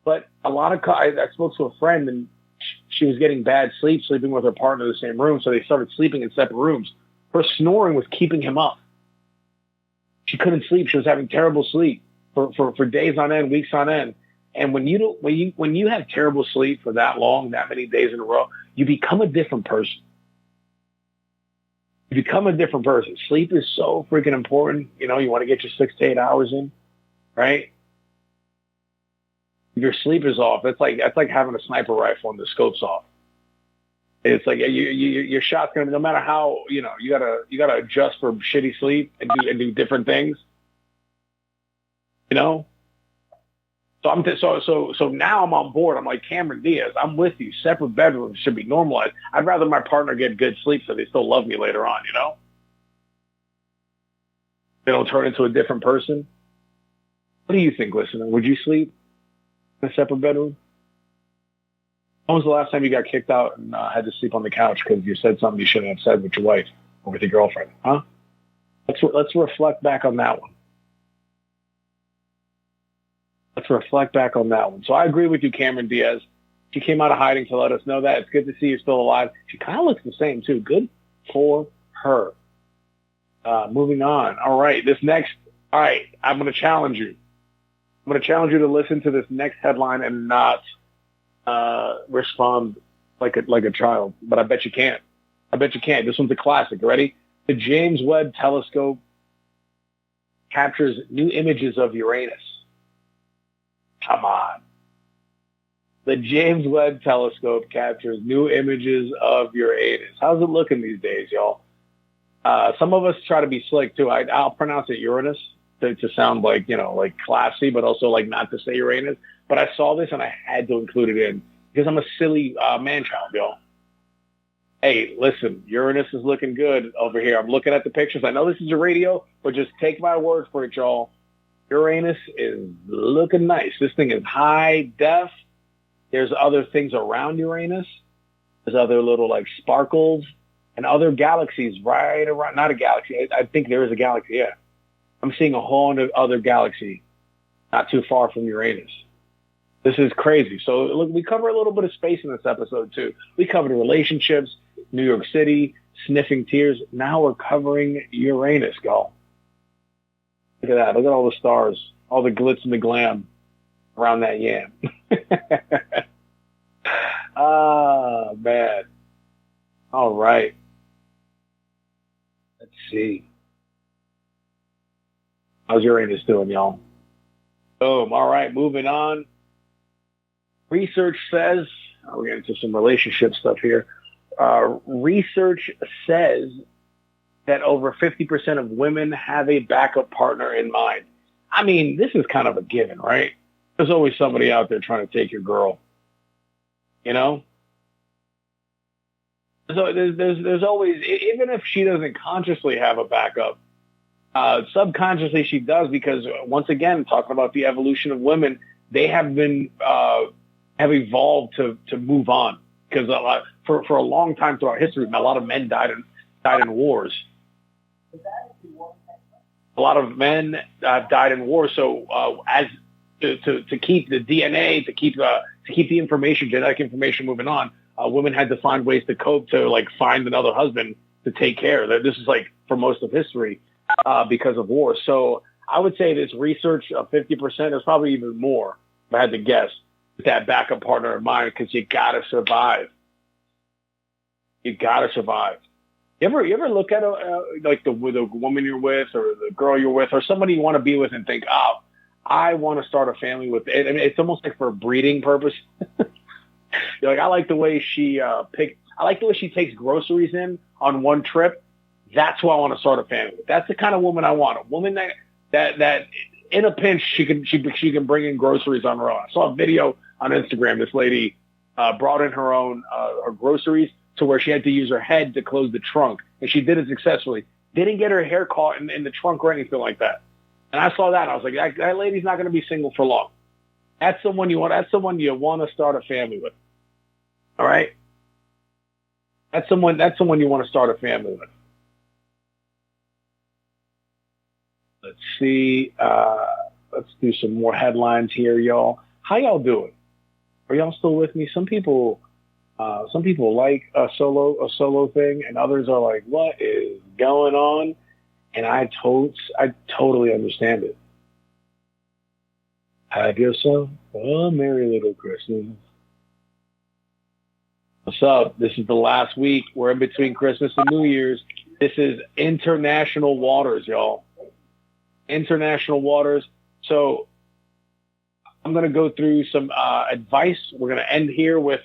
But a lot of, I spoke to a friend and she was getting bad sleep, sleeping with her partner in the same room. So they started sleeping in separate rooms. Her snoring was keeping him up. She couldn't sleep. She was having terrible sleep for days on end, weeks on end. And when you have terrible sleep for that long, that many days in a row, you become a different person. Sleep is so freaking important. You want to get your 6 to 8 hours in, right? If your sleep is off, that's like having a sniper rifle and the scope's off. It's like your shot's gonna be, no matter how you gotta adjust for shitty sleep and do different things. So now I'm on board. I'm like, Cameron Diaz, I'm with you. Separate bedrooms should be normalized. I'd rather my partner get good sleep so they still love me later on, They don't turn into a different person. What do you think, listener? Would you sleep in a separate bedroom? When was the last time you got kicked out and had to sleep on the couch because you said something you shouldn't have said with your wife or with your girlfriend? Huh? Let's reflect back on that one. So I agree with you, Cameron Diaz. She came out of hiding to let us know that. It's good to see you're still alive. She kind of looks the same, too. Good for her. Moving on. All right. I'm going to challenge you. I'm going to challenge you to listen to this next headline and not respond like a child. But I bet you can't. This one's a classic. Ready? The James Webb Telescope captures new images of Uranus. Come on. The James Webb Telescope captures new images of Uranus. How's it looking these days, y'all? Some of us try to be slick, too. I'll pronounce it Uranus to sound like classy, but also not to say Uranus. But I saw this and I had to include it in because I'm a silly man-child, y'all. Hey, listen, Uranus is looking good over here. I'm looking at the pictures. I know this is a radio, but just take my word for it, y'all. Uranus is looking nice. This thing is high def. There's other things around Uranus. There's other little sparkles and other galaxies right around. Not a galaxy. I think there is a galaxy. Yeah. I'm seeing a whole other galaxy not too far from Uranus. This is crazy. So look, we cover a little bit of space in this episode too. We covered relationships, New York City, sniffing tears. Now we're covering Uranus, y'all. Look at that. Look at all the stars, all the glitz and the glam around that yam. Ah, man. All right. Let's see. How's Uranus doing, y'all? Boom. All right. Moving on. research says, we're getting into some relationship stuff here. Research says that over 50% of women have a backup partner in mind. I mean, this is kind of a given, right? There's always somebody out there trying to take your girl. You know? So there's always, even if she doesn't consciously have a backup, subconsciously she does, because once again, talking about the evolution of women, they have been have evolved to move on, because for a long time throughout history, a lot of men died in wars. A lot of men died in war. So as to keep the DNA, to keep the information, genetic information moving on, women had to find ways to cope, to like find another husband to take care. This is like for most of history because of war. So I would say this research of 50% is probably even more, if I had to guess, with that backup partner in mind, because you gotta survive. You gotta survive. You ever look at like the woman you're with, or the girl you're with, or somebody you want to be with, and think, oh, I want to start a family with. I mean, it's almost like for a breeding purpose. You're like, I like the way she I like the way she takes groceries in on one trip. That's who I want to start a family with. That's the kind of woman I want. A woman that in a pinch she can bring in groceries on her own. I saw a video on Instagram. This lady brought in her own her groceries, to where she had to use her head to close the trunk, and she did it successfully. Didn't get her hair caught in the trunk or anything like that. And I saw that, and I was like, that lady's not going to be single for long. That's someone you want. That's someone you want to start a family with. All right. That's someone you want to start a family with. Let's see. Let's do some more headlines here, y'all. How y'all doing? Are y'all still with me? Some people like a solo thing, and others are like, what is going on? And I totally understand it. Have yourself a merry little Christmas. What's up? This is the last week. We're in between Christmas and New Year's. This is international waters, y'all. International waters. So I'm going to go through some advice. We're going to end here with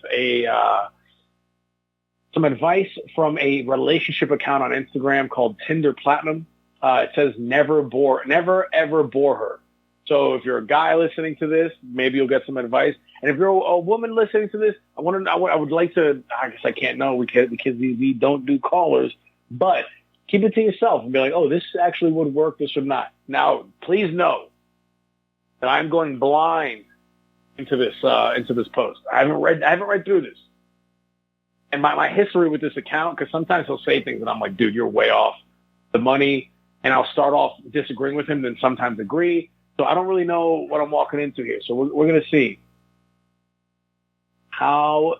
some advice from a relationship account on Instagram called Tinder Platinum. It says never ever bore her. So if you're a guy listening to this, maybe you'll get some advice. And if you're a woman listening to this, I would like to, I guess I can't know because we don't do callers, but keep it to yourself and be like, oh, this actually would work, this would not. Now, please know that I'm going blind into this post. I haven't read through this. And my history with this account, because sometimes he'll say things and I'm like, dude, you're way off the money. And I'll start off disagreeing with him, then sometimes agree. So I don't really know what I'm walking into here. So we're going to see how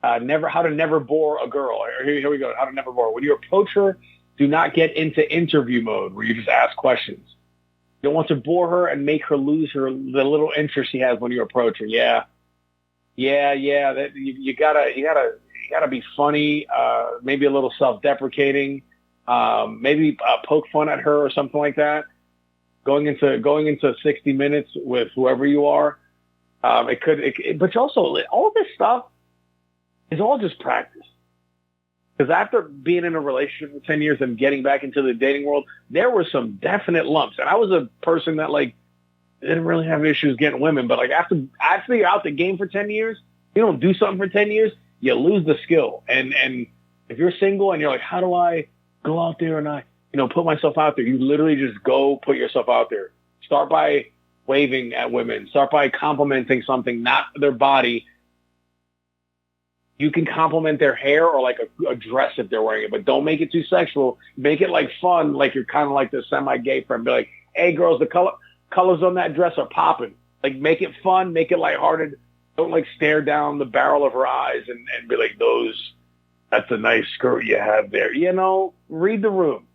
to never bore a girl. Here we go. How to never bore. When you approach her, do not get into interview mode where you just ask questions. You don't want to bore her and make her lose the little interest she has when you approach her. Yeah. That you gotta be funny. Maybe a little self-deprecating. Maybe poke fun at her or something like that. Going into 60 minutes with whoever you are, but also all this stuff is all just practice. Because after being in a relationship for 10 years and getting back into the dating world, there were some definite lumps. And I was a person that like didn't really have issues getting women, but like after you're out the game for 10 years, you don't do something for 10 years, you lose the skill. And if you're single and you're like, how do I go out there and put myself out there? You literally just go put yourself out there. Start by waving at women. Start by complimenting something, not their body. You can compliment their hair or like a dress if they're wearing it, but don't make it too sexual. Make it like fun, like you're kind of like the semi-gay friend. Be like, hey girls, the colors on that dress are popping. Like make it fun, make it lighthearted. Don't like stare down the barrel of her eyes and be like, that's a nice skirt you have there. Read the room.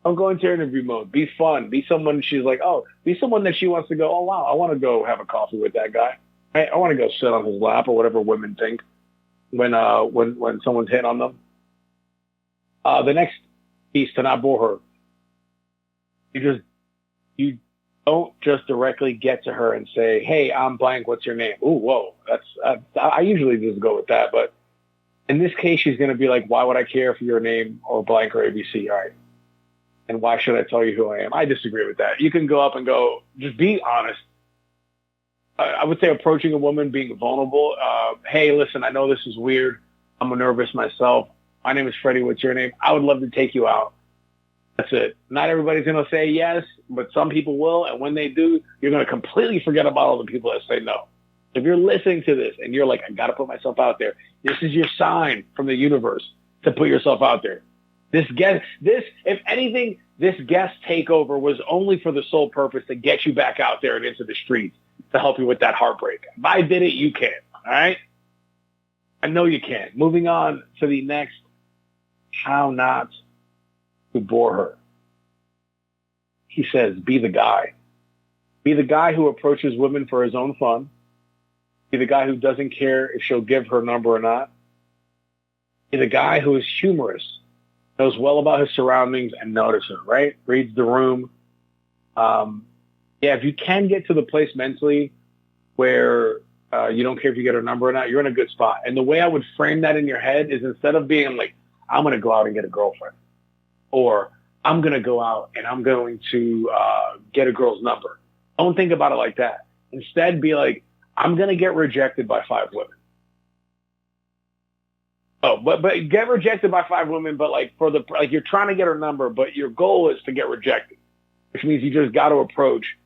Don't go into interview mode. Be fun. Be someone she's like, be someone that she wants to go, oh, wow, I want to go have a coffee with that guy. I want to go sit on his lap or whatever women think when someone's hitting on them. The next piece, to not bore her. You Don't just directly get to her and say, "Hey, I'm blank. What's your name?" Ooh, whoa. I usually just go with that, but in this case, she's going to be like, "Why would I care for your name or blank or ABC?" All right. And why should I tell you who I am? I disagree with that. You can go up and go, just be honest. I would say approaching a woman, being vulnerable. Hey, listen, I know this is weird. I'm nervous myself. My name is Freddie. What's your name? I would love to take you out. That's it. Not everybody's going to say yes, but some people will. And when they do, you're going to completely forget about all the people that say no. If you're listening to this and you're like, I got to put myself out there, this is your sign from the universe to put yourself out there. If anything, this guest takeover was only for the sole purpose to get you back out there and into the streets to help you with that heartbreak. If I did it, you can. All right? I know you can. Moving on to the next, how not to bore her. He says, be the guy. Be the guy who approaches women for his own fun. Be the guy who doesn't care if she'll give her number or not. Be the guy who is humorous, knows well about his surroundings and notices, right? Reads the room. If you can get to the place mentally where you don't care if you get her number or not, you're in a good spot. And the way I would frame that in your head is, instead of being like, I'm going to go out and get a girlfriend, or I'm going to go out and I'm going to get a girl's number. Don't think about it like that. Instead, be like, I'm going to get rejected by 5 women. Oh, but get rejected by 5 women, but you're trying to get her number, but your goal is to get rejected, which means you just got to approach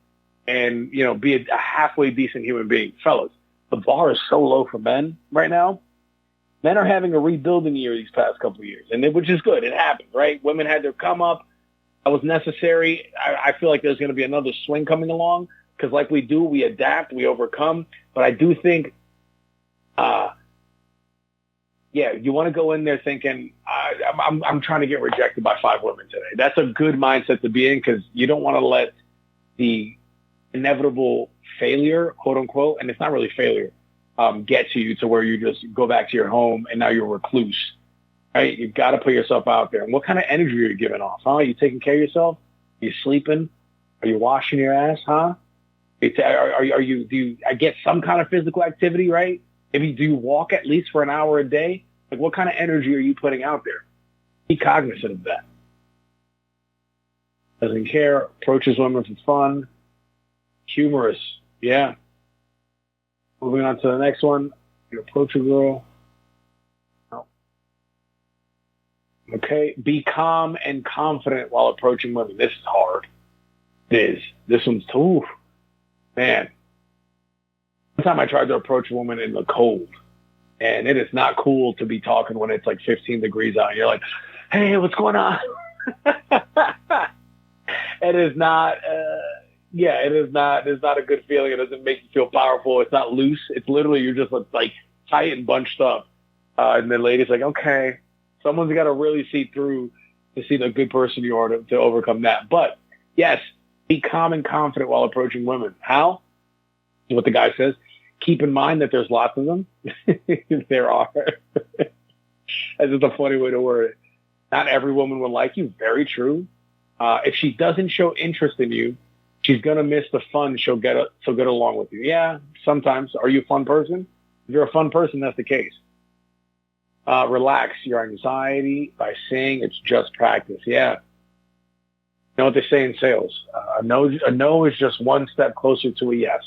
and, be a halfway decent human being. Fellas, the bar is so low for men right now. Men are having a rebuilding year these past couple of years, which is good. It happens, right? Women had their come up. That was necessary. I feel like there's going to be another swing coming along, because like we do, we adapt, we overcome. But I do think, you want to go in there thinking, I'm trying to get rejected by 5 women today. That's a good mindset to be in, because you don't want to let the inevitable failure, quote unquote, and it's not really failure, get to you to where you just go back to your home and now you're a recluse, right? You've got to put yourself out there. And what kind of energy are you giving off? Are you taking care of yourself? Are you sleeping? Are you washing your ass? Do you get some kind of physical activity, right? Do you walk at least for an hour a day? Like, what kind of energy are you putting out there? Be cognizant of that. Doesn't care, approaches women for fun, humorous, yeah. Moving on to the next one. You approach a girl. No. Okay. Be calm and confident while approaching women. This is hard. It is. This one's tough. Man. One time I tried to approach a woman in the cold, and it is not cool to be talking when it's like 15 degrees out. You're like, hey, what's going on? It is not, it's not a good feeling. It doesn't make you feel powerful. It's not loose. It's literally, you're just like tight and bunched up. And the lady's like, okay, someone's got to really see through to see the good person you are to overcome that. But yes, be calm and confident while approaching women. How? What the guy says. Keep in mind that there's lots of them. There are. That's just a funny way to word it. Not every woman will like you. Very true. If she doesn't show interest in you, she's going to miss the fun she'll get along with you. Yeah, sometimes. Are you a fun person? If you're a fun person, that's the case. Relax your anxiety by saying it's just practice. Yeah. You know what they say in sales? A no is just one step closer to a yes.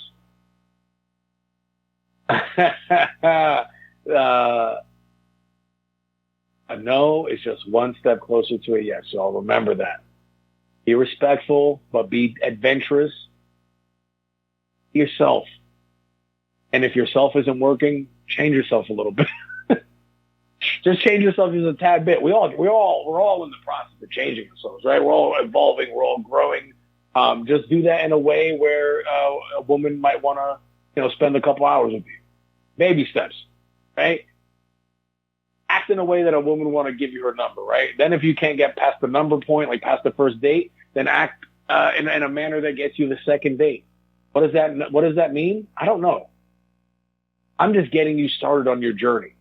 A no is just one step closer to a yes. So I'll remember that. Be respectful, but be adventurous. Be yourself. And if yourself isn't working, change yourself a little bit. Just change yourself just a tad bit. We're all in the process of changing ourselves, right? We're all evolving. We're all growing. Just do that in a way where a woman might want to, spend a couple hours with you. Baby steps, right? Act in a way that a woman want to give you her number, right? Then if you can't get past the number point, like past the first date, then act in a manner that gets you the second date. What does that mean? I don't know. I'm just getting you started on your journey.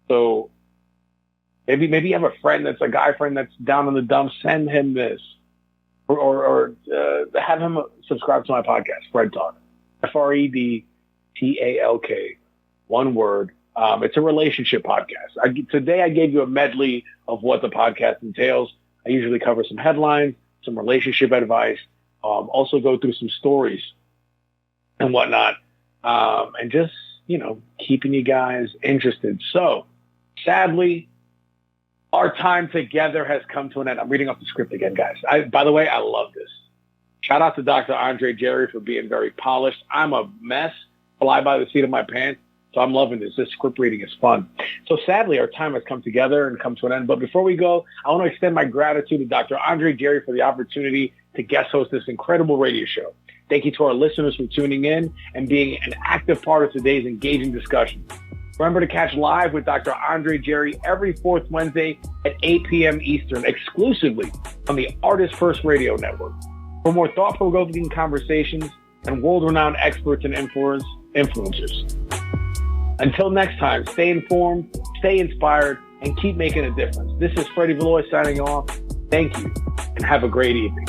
So maybe you have a friend that's a guy friend that's down in the dumps. Send him this. or have him subscribe to my podcast, FredTalk. FredTalk, one word. It's a relationship podcast. Today I gave you a medley of what the podcast entails. I usually cover some headlines, some relationship advice, also go through some stories and whatnot, and just, keeping you guys interested. So, sadly, our time together has come to an end. I'm reading off the script again, guys. By the way, I love this. Shout out to Dr. Andre Jerry for being very polished. I'm a mess, fly by the seat of my pants, so I'm loving this. This script reading is fun. So sadly, our time has come together and come to an end. But before we go, I want to extend my gratitude to Dr. Andre Jerry for the opportunity to guest host this incredible radio show. Thank you to our listeners for tuning in and being an active part of today's engaging discussion. Remember to catch Live with Dr. Andre Jerry every fourth Wednesday at 8 p.m. Eastern, exclusively on the Artist First Radio Network. For more thought-provoking conversations and world-renowned experts and influencers. Until next time, stay informed, stay inspired, and keep making a difference. This is Freddy Valoy signing off. Thank you, and have a great evening.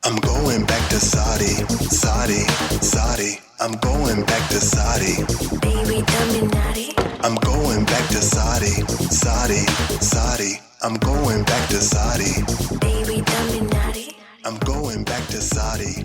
I'm going back to Saudi. I'm going back to Saudi. Baby, tell me naughty. I'm going back to Saudi. I'm going back to Saudi. Baby, tell me naughty. I'm going back to Saudi.